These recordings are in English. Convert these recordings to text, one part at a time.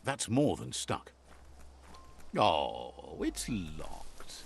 That's more than stuck. Oh, it's locked.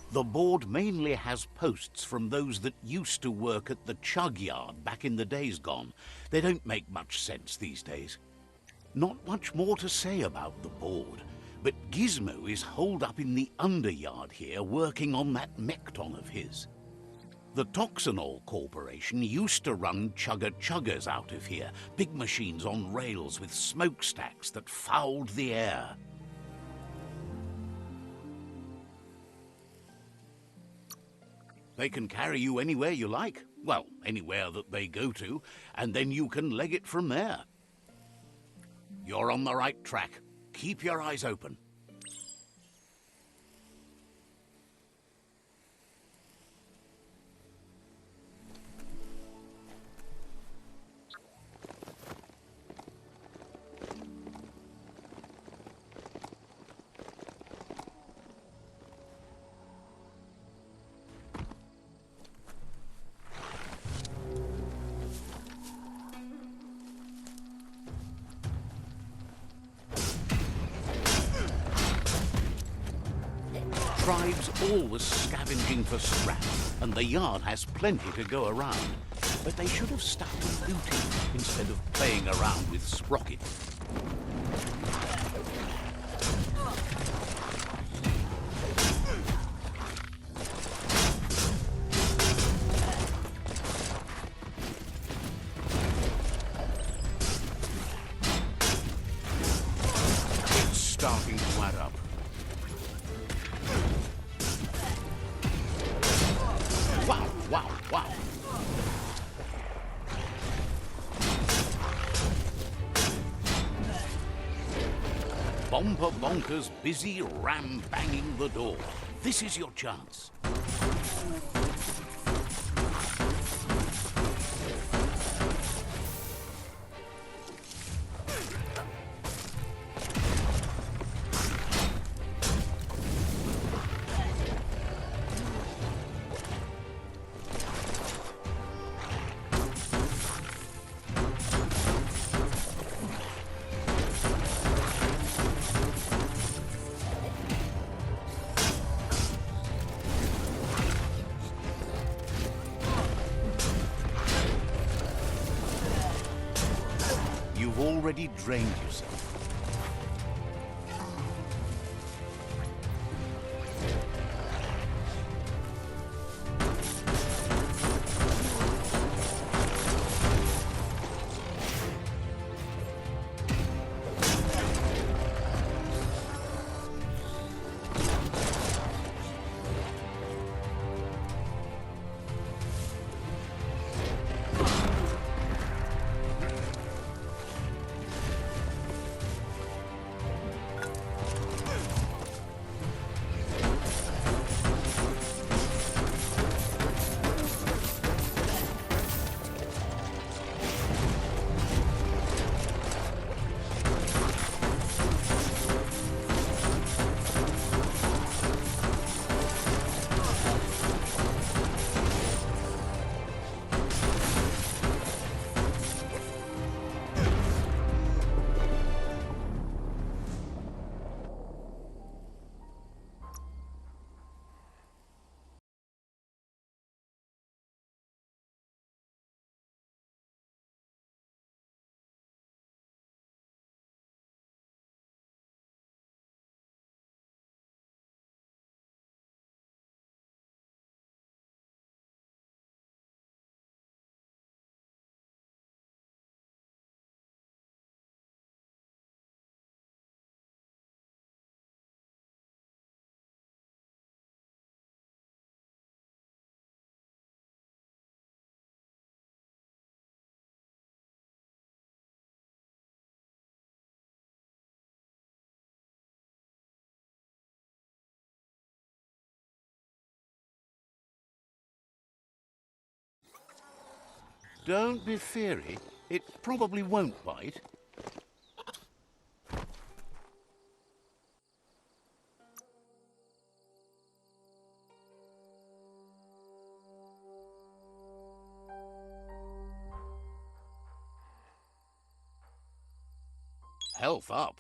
The board mainly has posts from those that used to work at the chug yard back in the days gone. They don't make much sense these days. Not much more to say about the board, but Gismo is holed up in the underyard here working on that Mekton of his. The Toxanol Corporation used to run chugger-chuggers out of here, big machines on rails with smokestacks that fouled the air. They can carry you anywhere you like. Well, anywhere that they go to, and then you can leg it from there. You're on the right track. Keep your eyes open. Tribes always scavenging for scrap, and the yard has plenty to go around. But they should have stuck to looting instead of playing around with Sprocket. It's starting to add up. Wow. Bomper Bonker's busy ram-banging the door. This is your chance. You've already drained yourself. Don't be feary. It probably won't bite. Health up.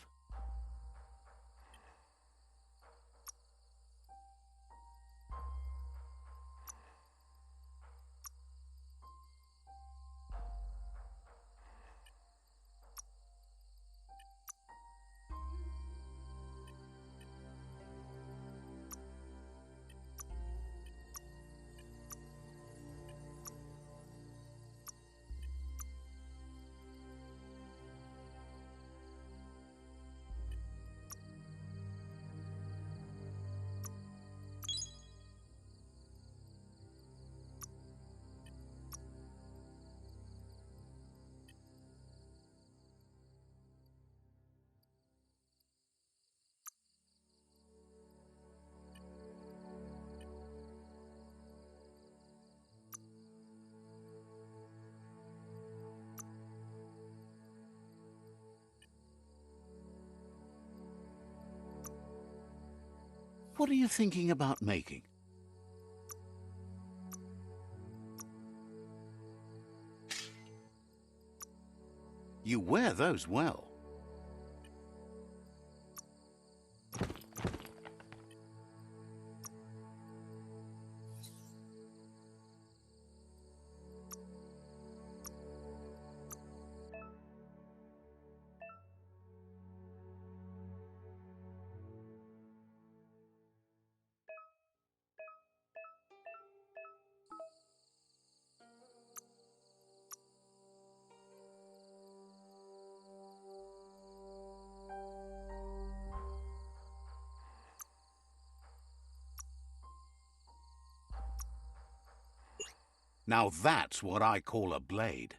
What are you thinking about making? You wear those well. Now that's what I call a blade.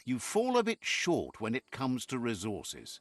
You fall a bit short when it comes to resources.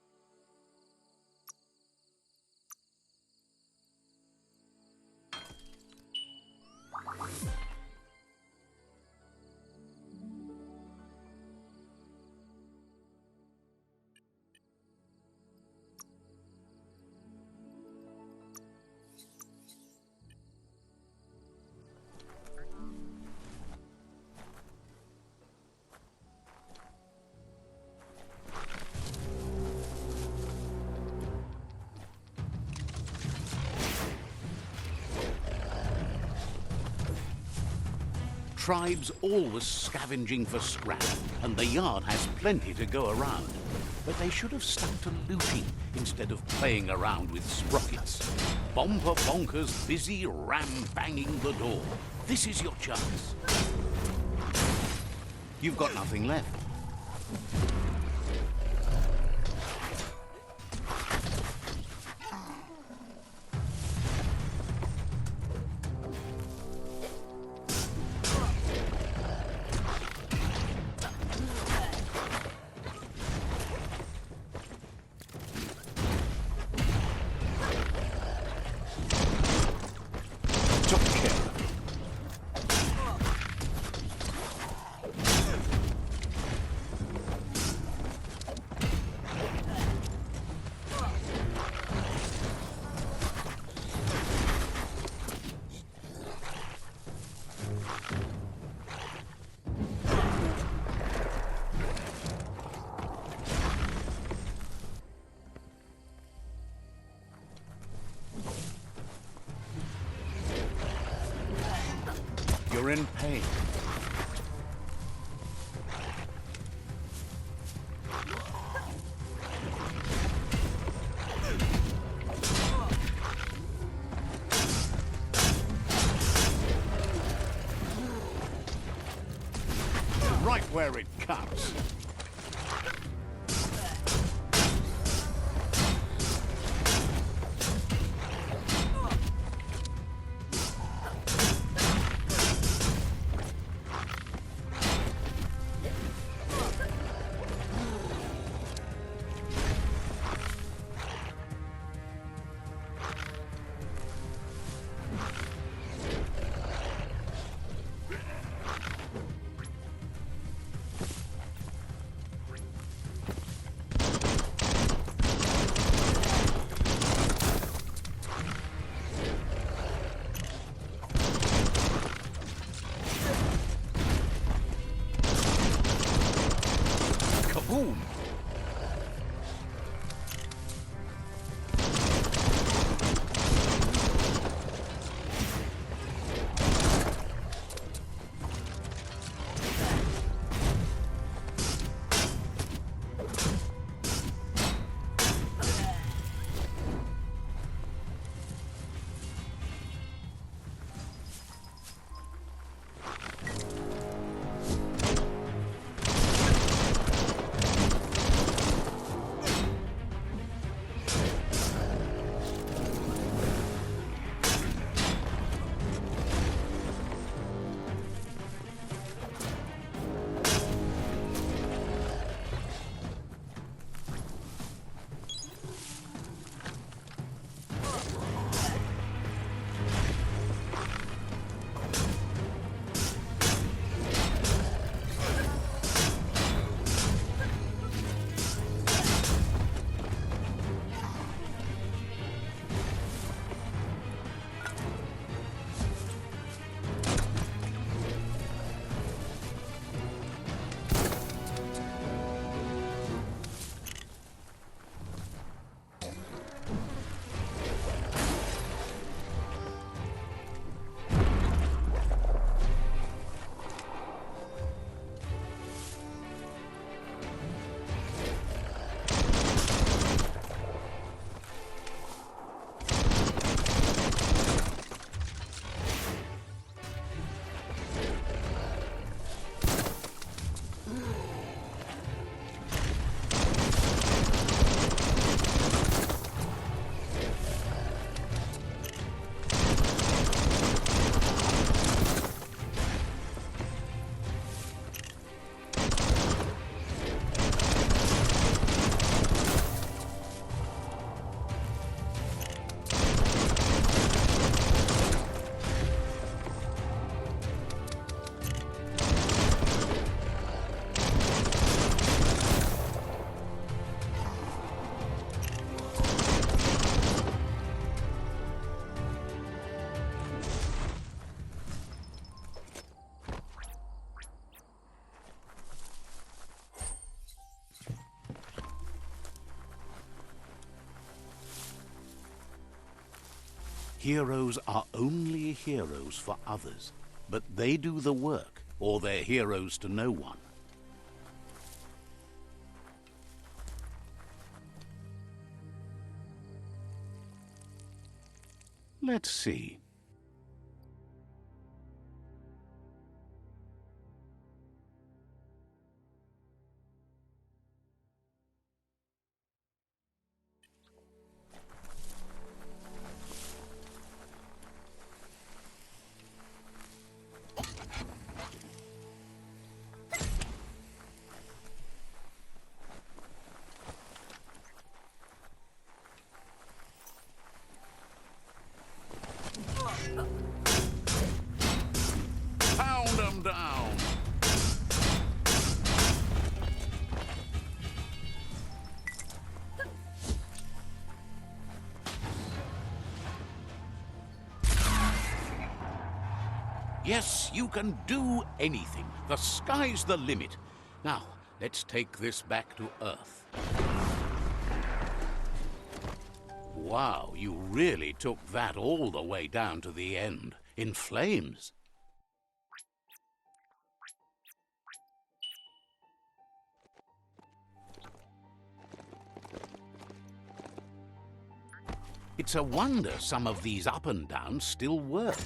Tribes always scavenging for scrap, and the yard has plenty to go around. But they should have stuck to looting instead of playing around with sprockets. Bomper bonkers busy ram-banging the door. This is your chance. You've got nothing left. You're in pain. right where it cuts. Kaboom! Heroes are only heroes for others, but they do the work, or they're heroes to no one. Let's see. Pound 'em down! Yes, you can do anything. The sky's the limit. Now, let's take this back to Earth. Wow, you really took that all the way down to the end, in flames. It's a wonder some of these up and downs still work.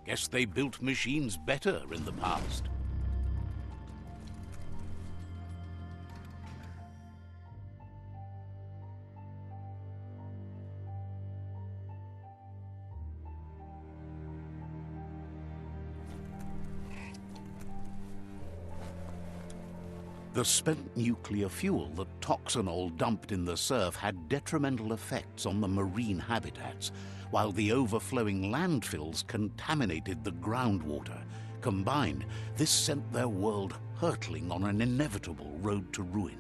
Guess they built machines better in the past. The spent nuclear fuel that Toxanol dumped in the surf had detrimental effects on the marine habitats, while the overflowing landfills contaminated the groundwater. Combined, this sent their world hurtling on an inevitable road to ruin.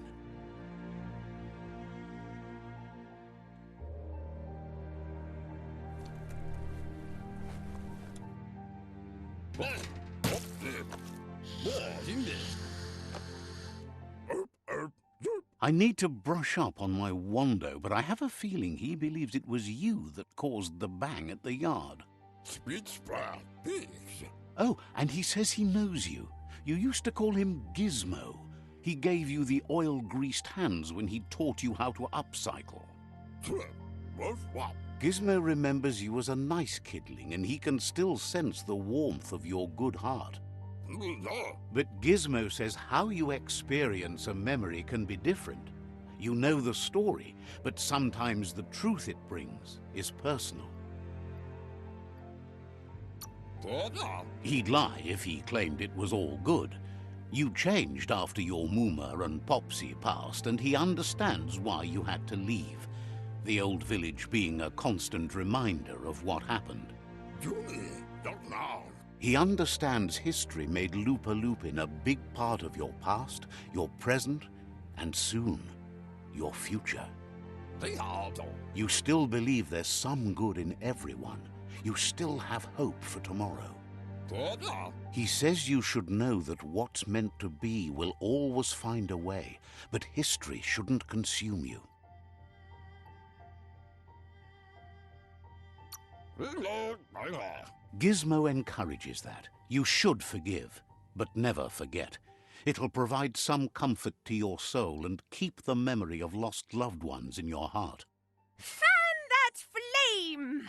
I need to brush up on my Wando, but I have a feeling he believes it was you that caused the bang at the yard. Oh, and he says he knows you. You used to call him Gismo. He gave you the oil-greased hands when he taught you how to upcycle. Gizmo remembers you as a nice kidling, and he can still sense the warmth of your good heart. But Gizmo says how you experience a memory can be different. You know the story, but sometimes the truth it brings is personal. He'd lie if he claimed it was all good. You changed after your Mooma and Popsy passed, and he understands why you had to leave. The old village being a constant reminder of what happened. He understands history made Lupa Lupin a big part of your past, your present, and soon, your future. You still believe there's some good in everyone. You still have hope for tomorrow. He says you should know that what's meant to be will always find a way, but history shouldn't consume you. Gizmo encourages that. You should forgive, but never forget. It'll provide some comfort to your soul and keep the memory of lost loved ones in your heart. Fan that flame!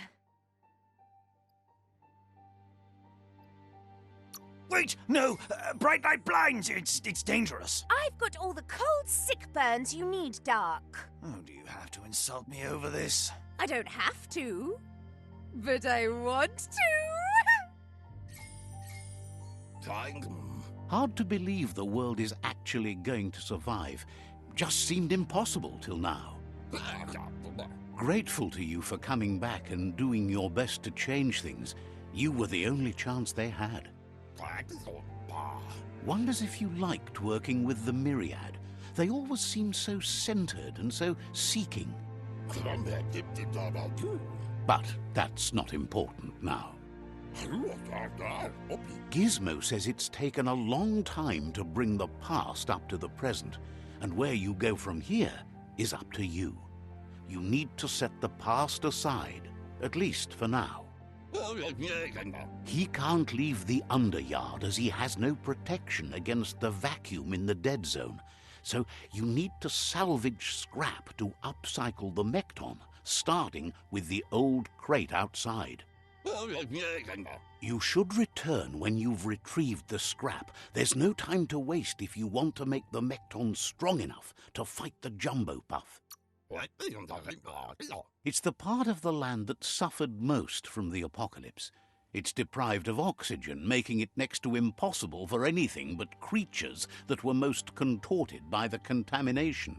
Wait, no! Bright light blinds! It's dangerous! I've got all the cold sick burns you need, Dark. Oh, do you have to insult me over this? I don't have to, but I want to. Hard to believe the world is actually going to survive. Just seemed impossible till now. Grateful to you for coming back and doing your best to change things. You were the only chance they had. Wonders if you liked working with the Myriad. They always seemed so centered and so seeking. But that's not important now. Gizmo says it's taken a long time to bring the past up to the present, and where you go from here is up to you. You need to set the past aside, at least for now. He can't leave the Underyard as he has no protection against the vacuum in the dead zone, so you need to salvage scrap to upcycle the Mekton, starting with the old crate outside. You should return when you've retrieved the scrap. There's no time to waste if you want to make the Mekton strong enough to fight the Jumbo Puff. It's the part of the land that suffered most from the apocalypse. It's deprived of oxygen, making it next to impossible for anything but creatures that were most contorted by the contamination.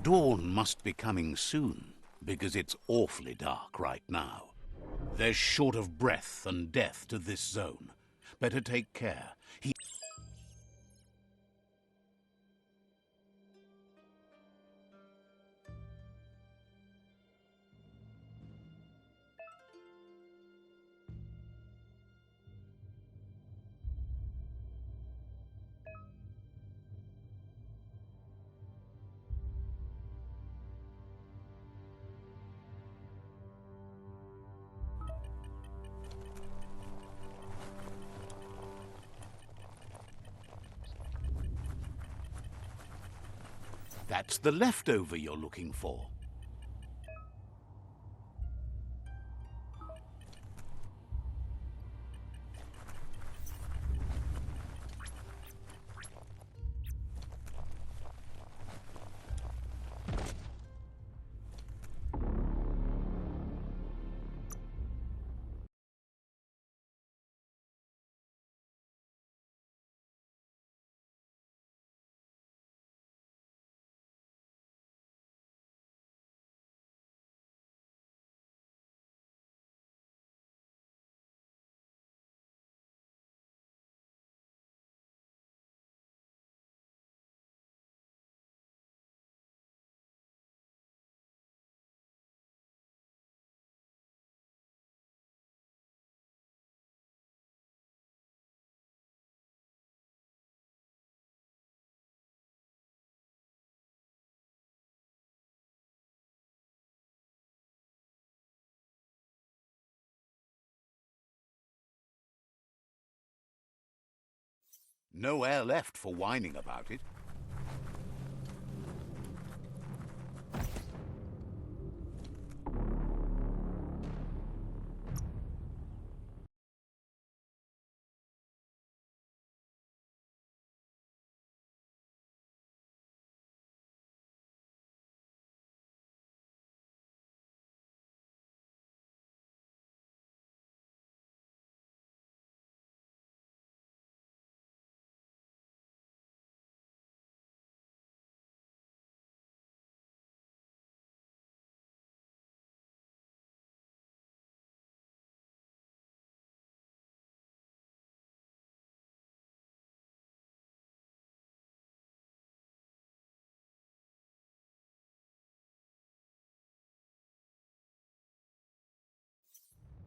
Dawn must be coming soon, because it's awfully dark right now. There's short of breath and death to this zone. Better take care. That's the leftover you're looking for. No air left for whining about it.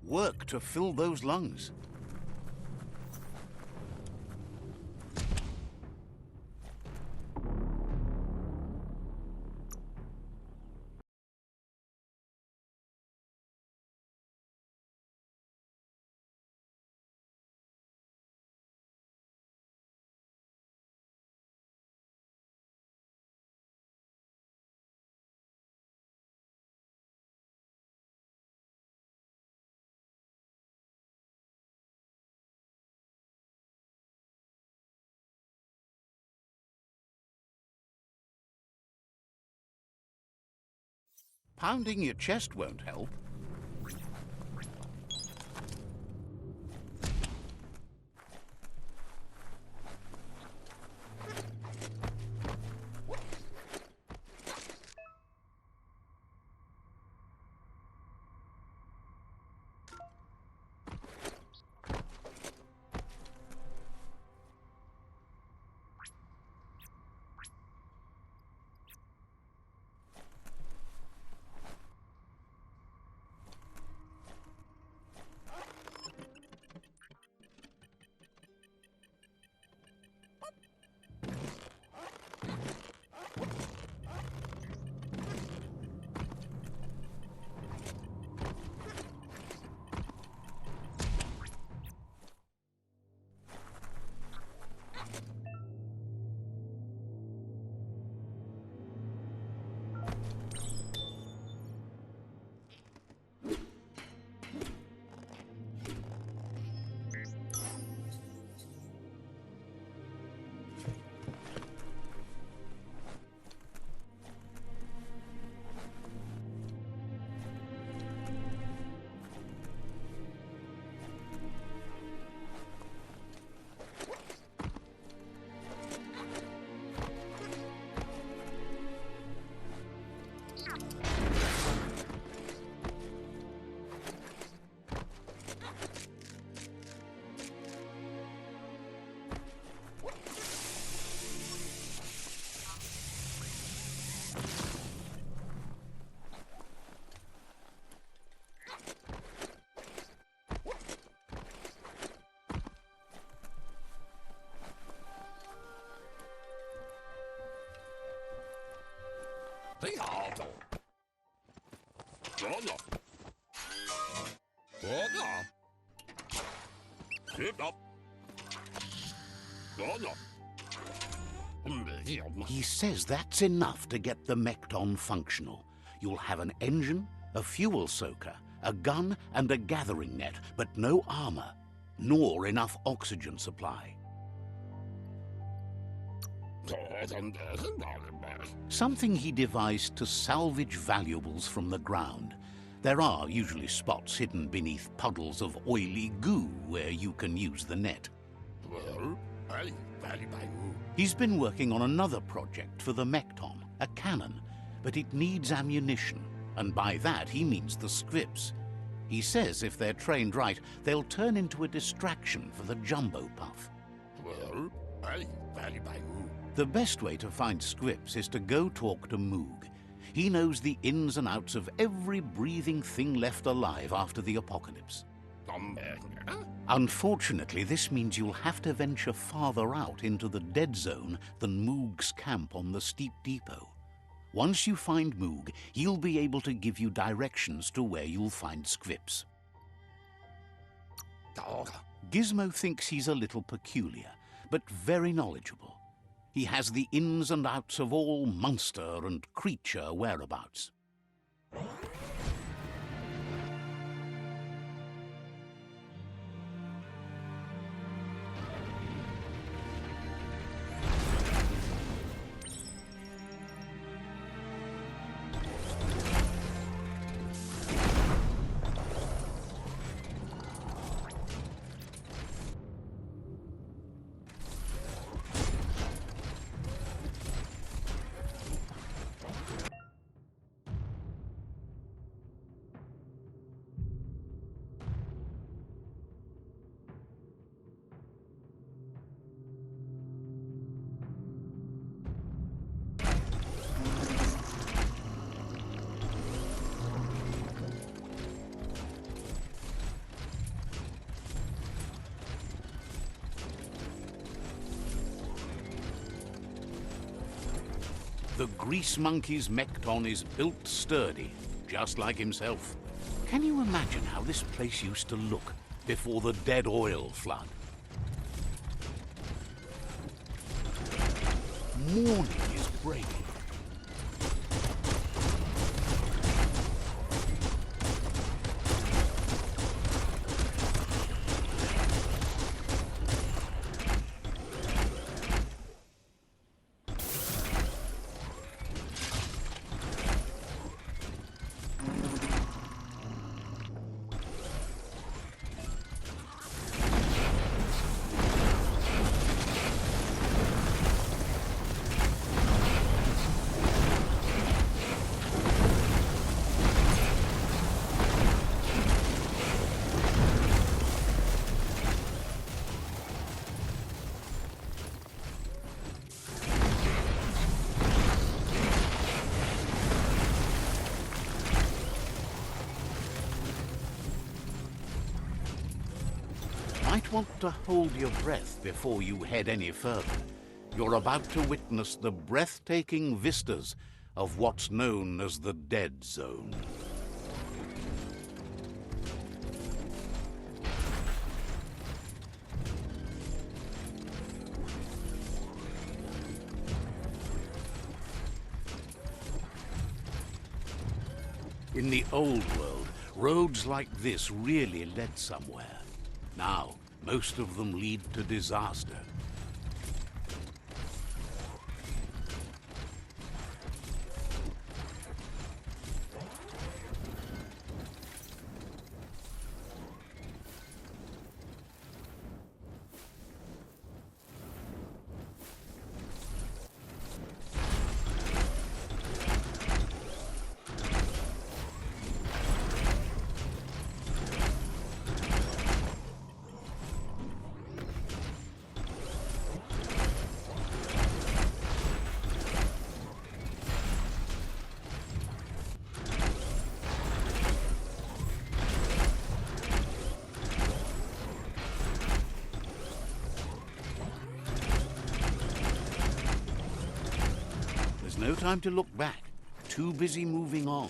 Work to fill those lungs. Pounding your chest won't help. He says that's enough to get the Mekton functional. You'll have an engine, a fuel soaker, a gun, and a gathering net, but no armor, nor enough oxygen supply. Something he devised to salvage valuables from the ground. There are usually spots hidden beneath puddles of oily goo where you can use the net. He's been working on another project for the Mekton, a cannon, but it needs ammunition, and by that he means the scripts. He says if they're trained right, they'll turn into a distraction for the jumbo puff. The best way to find scripts is to go talk to Moog. He knows the ins and outs of every breathing thing left alive after the apocalypse. Unfortunately, this means you'll have to venture farther out into the dead zone than Moog's camp on the steep depot. Once you find Moog, he'll be able to give you directions to where you'll find scripts. Gismo thinks he's a little peculiar, but very knowledgeable. He has the ins and outs of all monster and creature whereabouts. The grease monkey's Mekton is built sturdy, just like himself. Can you imagine how this place used to look before the dead oil flood? Morning is breaking. Might want to hold your breath before you head any further. You're about to witness the breathtaking vistas of what's known as the Dead Zone. In the old world, roads like this really led somewhere. Now, most of them lead to disaster. No time to look back. Too busy moving on.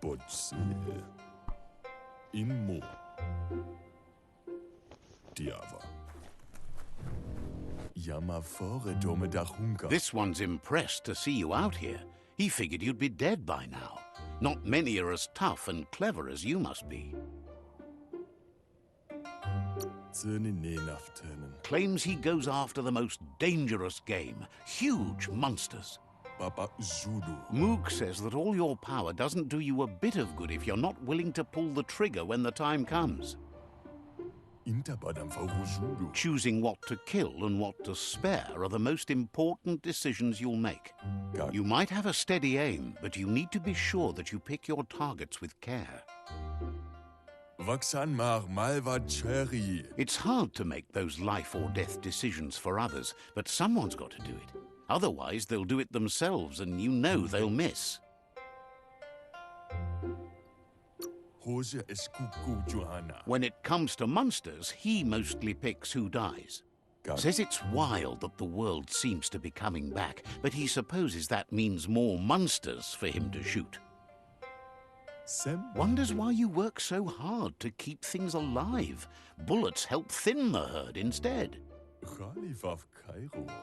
But in more. Utiava. Yamafore Domedahunga. This one's impressed to see you out here. He figured you'd be dead by now. Not many are as tough and clever as you must be. Claims he goes after the most dangerous game, huge monsters. Papa Zulu. Moog says that all your power doesn't do you a bit of good if you're not willing to pull the trigger when the time comes. Intabadam Zulu. Choosing what to kill and what to spare are the most important decisions you'll make. You might have a steady aim, but you need to be sure that you pick your targets with care. Vaksan mar malva cherry. It's hard to make those life or death decisions for others, but someone's got to do it. Otherwise, they'll do it themselves, and you know they'll miss. When it comes to monsters, he mostly picks who dies. Says it's wild that the world seems to be coming back, but he supposes that means more monsters for him to shoot. Wonders why you work so hard to keep things alive. Bullets help thin the herd instead.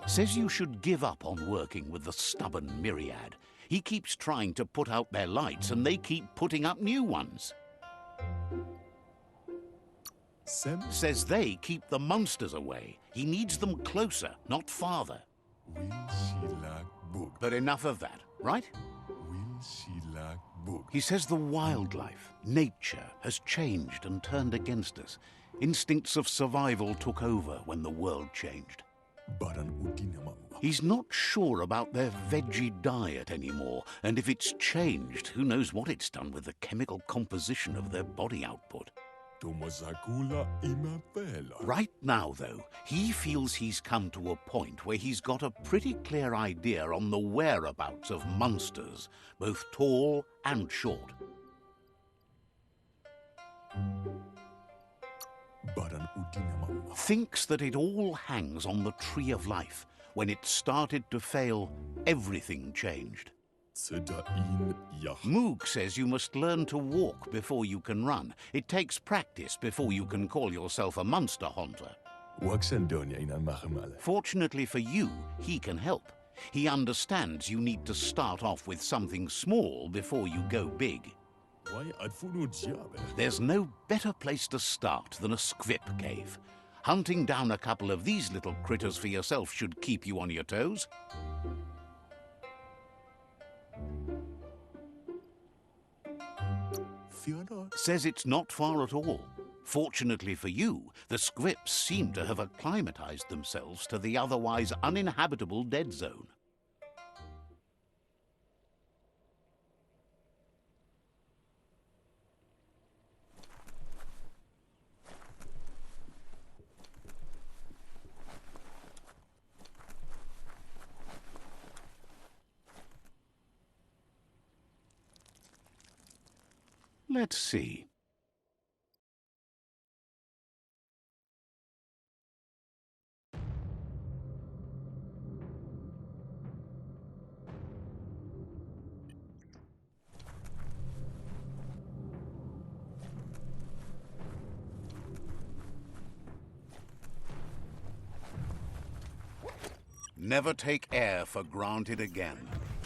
Says you should give up on working with the stubborn myriad. He keeps trying to put out their lights, and they keep putting up new ones. Says they keep the monsters away. He needs them closer, not farther. But enough of that, right? He says the wildlife, nature, has changed and turned against us. Instincts of survival took over when the world changed. He's not sure about their veggie diet anymore, and if it's changed, who knows what it's done with the chemical composition of their body output. Right now, though, he feels he's come to a point where he's got a pretty clear idea on the whereabouts of monsters, both tall and short. Thinks that it all hangs on the tree of life. When it started to fail, everything changed. Moog says you must learn to walk before you can run. It takes practice before you can call yourself a monster hunter. Fortunately for you, he can help. He understands you need to start off with something small before you go big. There's no better place to start than a squip cave. Hunting down a couple of these little critters for yourself should keep you on your toes. Says it's not far at all. Fortunately for you, the squips seem to have acclimatized themselves to the otherwise uninhabitable dead zone. Let's see. Never take air for granted again.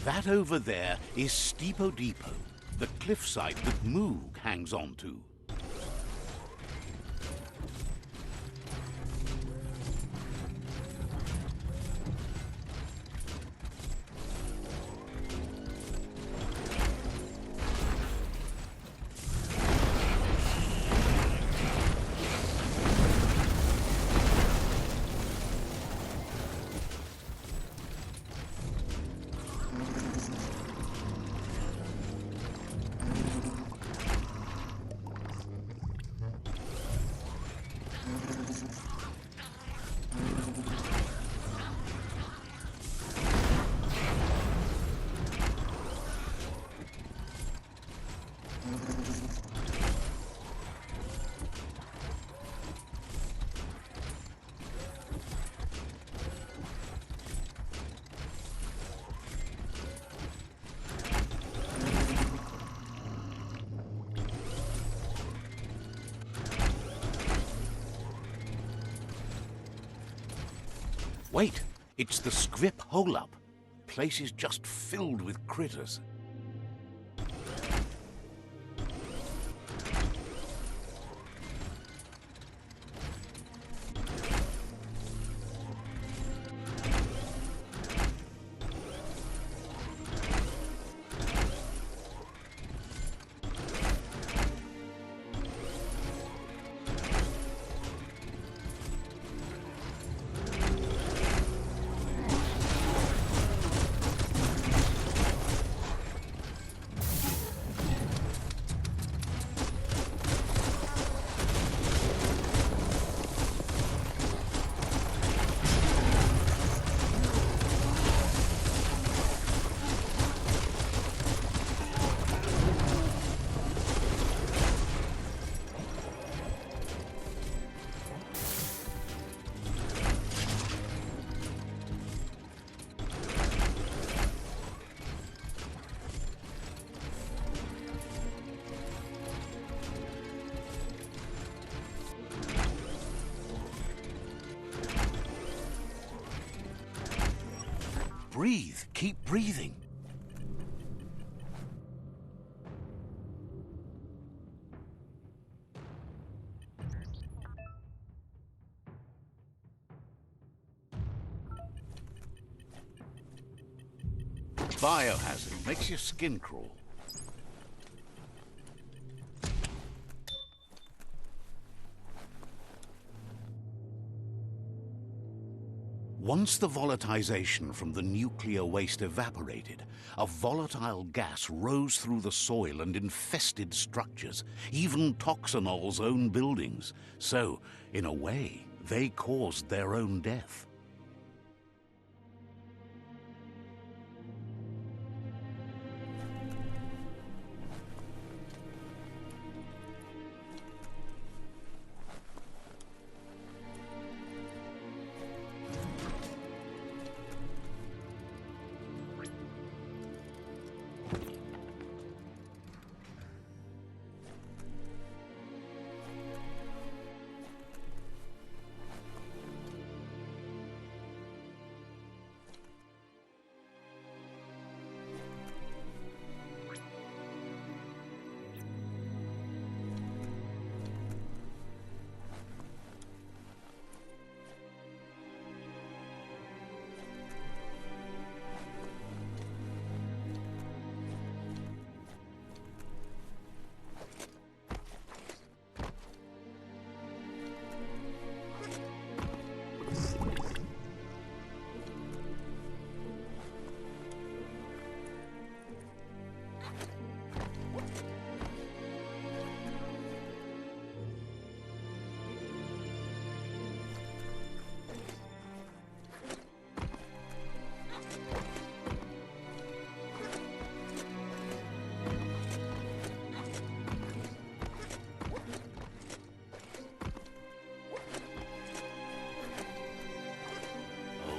That over there is Steepo Depot, the cliffside that Moog hangs on to. Wait, it's the Scrip hole-up. Place is just filled with critters. Breathe. Keep breathing. Biohazard makes your skin crawl. Once the volatilization from the nuclear waste evaporated, a volatile gas rose through the soil and infested structures, even Toxanol's own buildings. So, in a way, they caused their own death.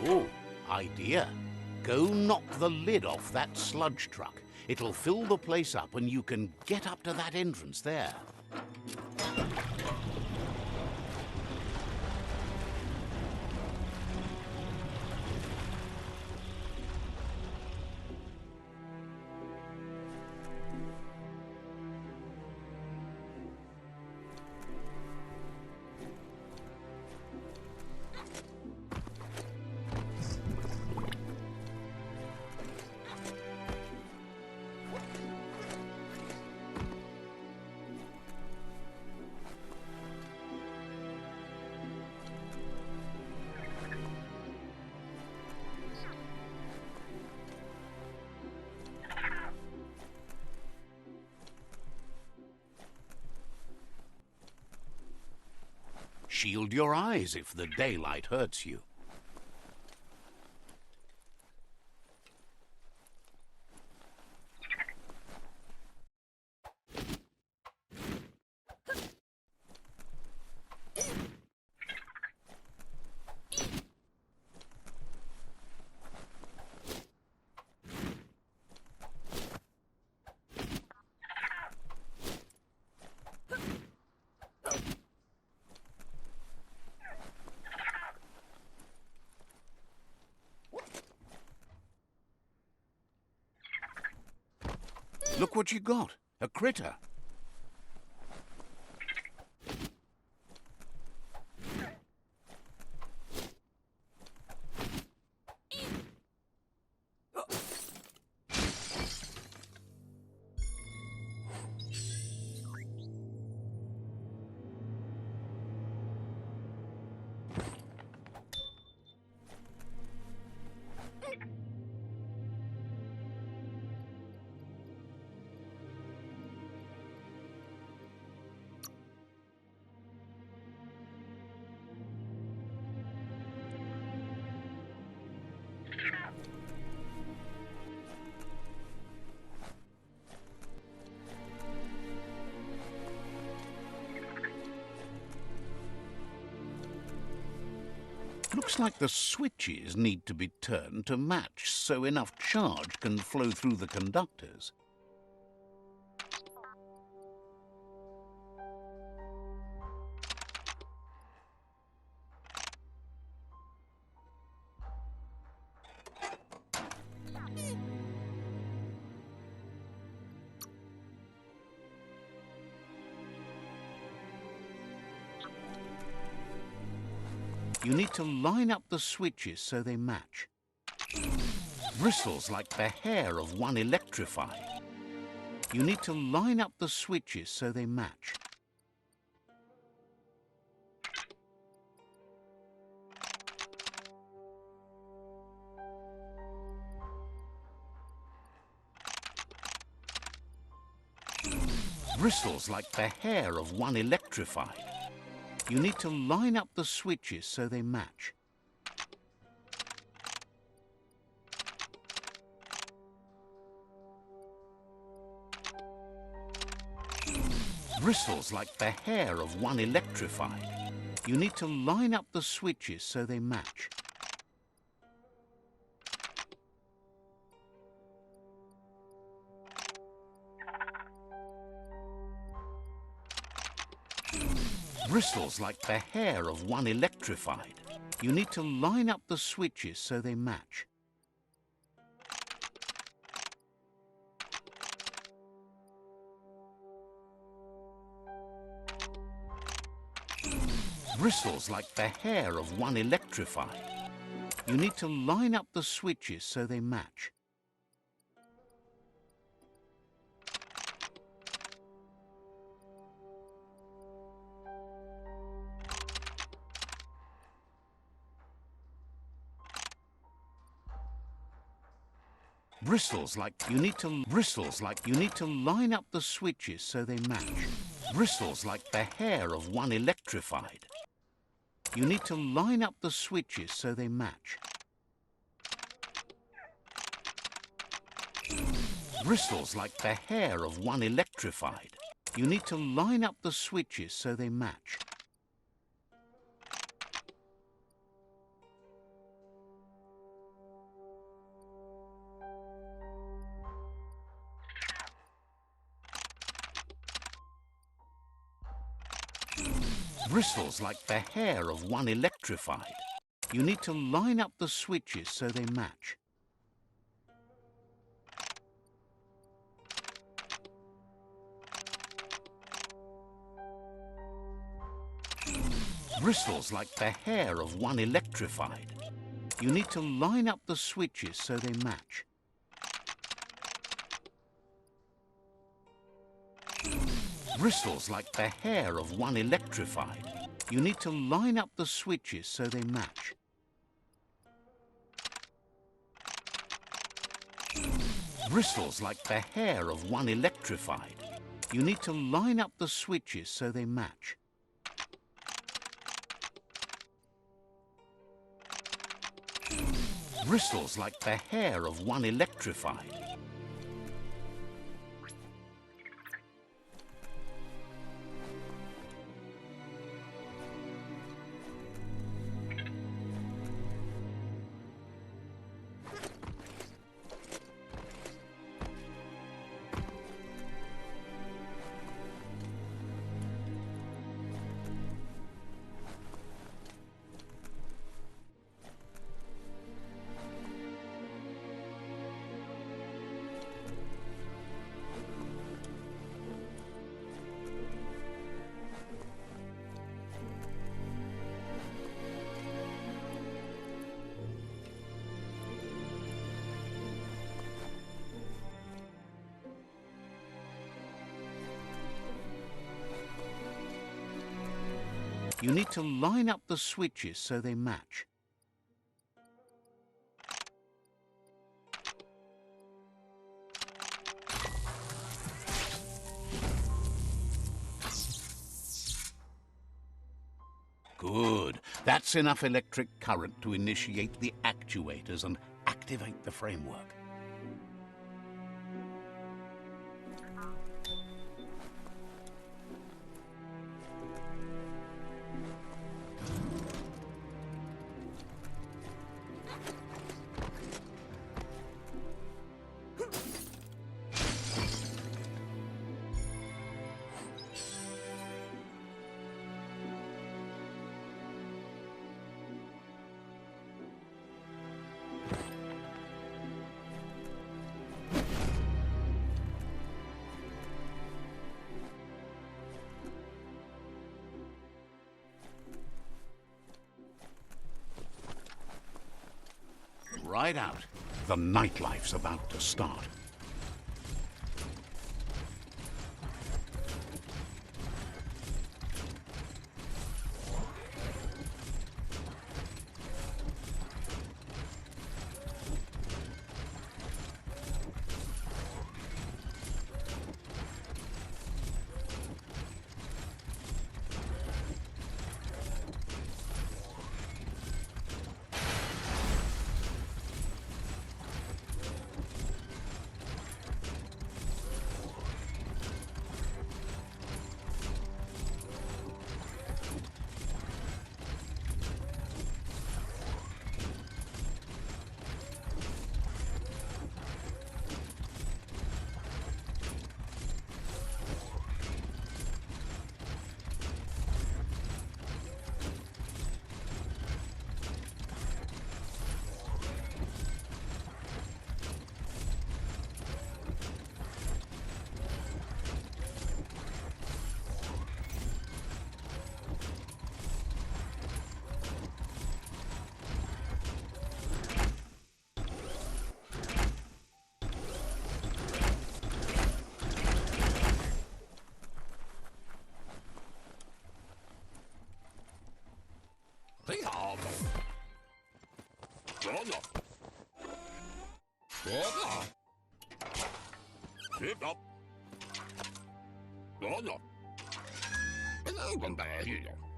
Oh, idea. Go knock the lid off that sludge truck. It'll fill the place up and you can get up to that entrance there. Shield your eyes if the daylight hurts you. Look what you got. A critter. Looks like the switches need to be turned to match so enough charge can flow through the conductors. You need to line up the switches so they match. Bristles like the hair of one electrified. You need to line up the switches so they match. Bristles like the hair of one electrified. You need to line up the switches so they match. Bristles like the hair of one electrified. You need to line up the switches so they match. Bristles like the hair of one electrified. You need to line up the switches so they match. Bristles like the hair of one electrified. You need to line up the switches so they match. Bristles like you need to line up the switches so they match. Bristles like the hair of one electrified. You need to line up the switches so they match. Bristles like the hair of one electrified. You need to line up the switches so they match. Bristles like the hair of one electrified. You need to line up the switches so they match. Bristles like the hair of one electrified. You need to line up the switches so they match. Bristles like the hair of one electrified. You need to line up the switches so they match. Bristles like the hair of one electrified. You need to line up the switches so they match. Bristles like the hair of one electrified. You need to line up the switches so they match. Good. That's enough electric current to initiate the actuators and activate the framework. Right out. The nightlife's about to start.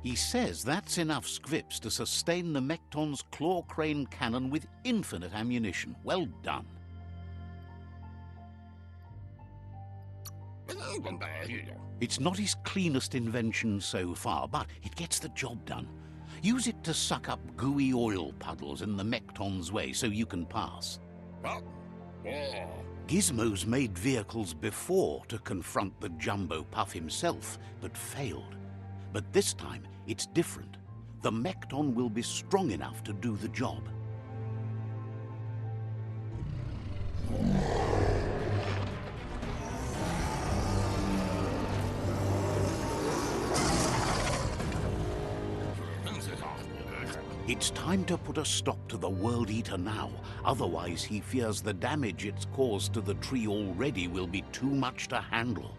He says that's enough scripts to sustain the Mekton's claw crane cannon with infinite ammunition. Well done. It's not his cleanest invention so far, but it gets the job done. Use it to suck up gooey oil puddles in the Mekton's way so you can pass. Gismo's made vehicles before to confront the Jumbo Puff himself, but failed. But this time, it's different. The Mekton will be strong enough to do the job. It's time to put a stop to the World Eater now. Otherwise, he fears the damage it's caused to the tree already will be too much to handle.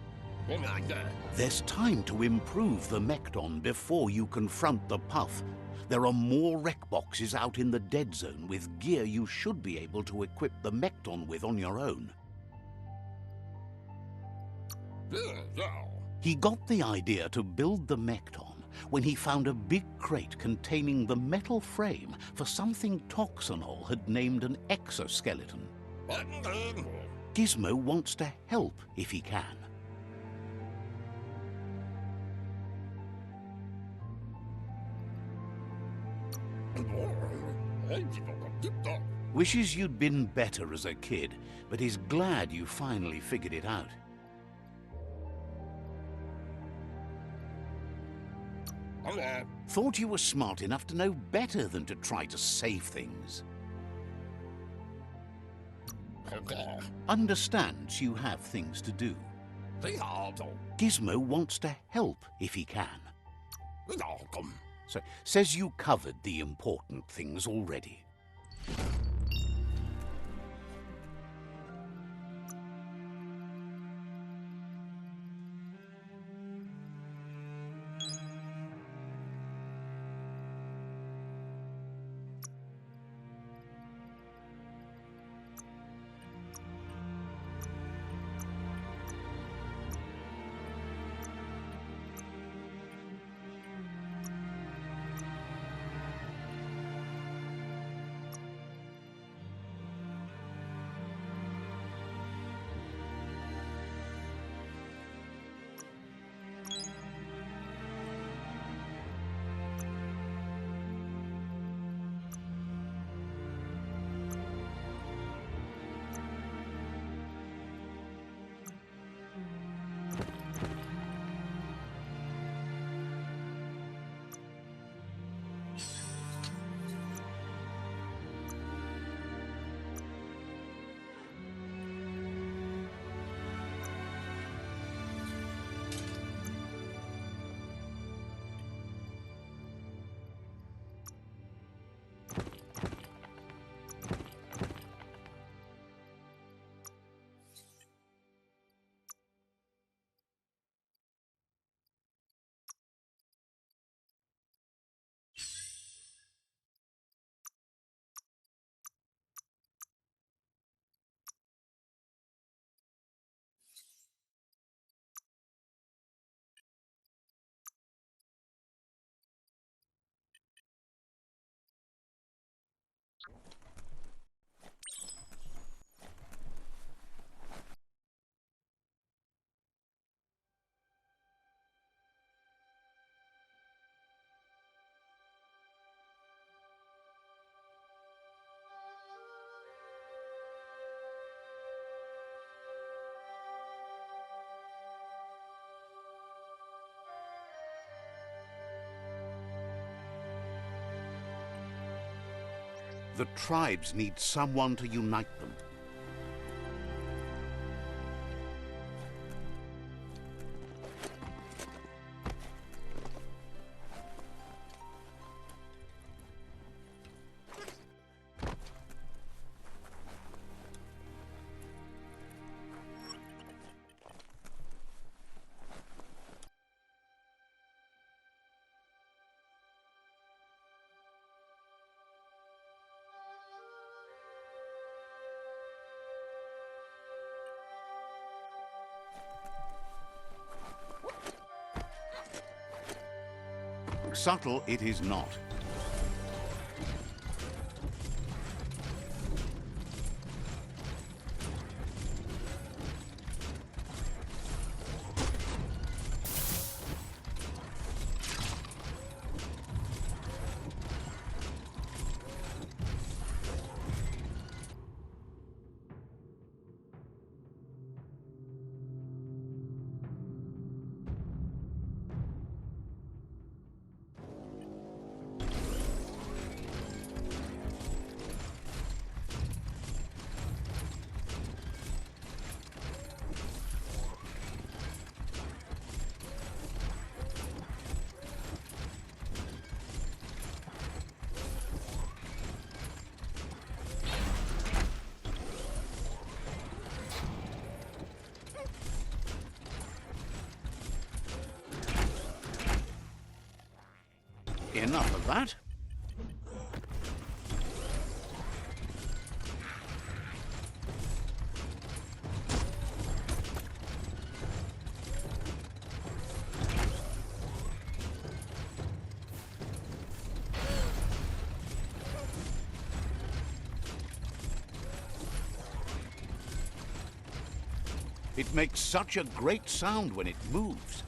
There's time to improve the Mekton before you confront the Puff. There are more wreck boxes out in the dead zone with gear you should be able to equip the Mekton with on your own. He got the idea to build the Mekton when he found a big crate containing the metal frame for something Toxanol had named an exoskeleton. Gismo wants to help if he can. Wishes you'd been better as a kid, but is glad you finally figured it out. Thought you were smart enough to know better than to try to save things. Understands you have things to do. Gismo wants to help if he can. So, says you covered the important things already. The tribes need someone to unite them. Subtle it is not. Enough of that. It makes such a great sound when it moves.